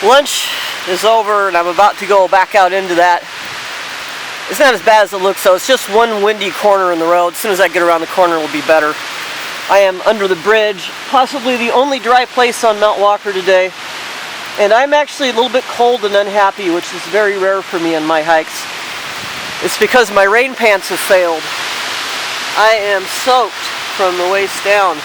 Lunch is over and I'm about to go back out into that. It's not as bad as it looks though. It's just one windy corner in the road. As soon as I get around the corner, it will be better. I am under the bridge, possibly the only dry place on Mount Walker today. And I'm actually a little bit cold and unhappy, which is very rare for me on my hikes. It's because my rain pants have failed. I am soaked from the waist down.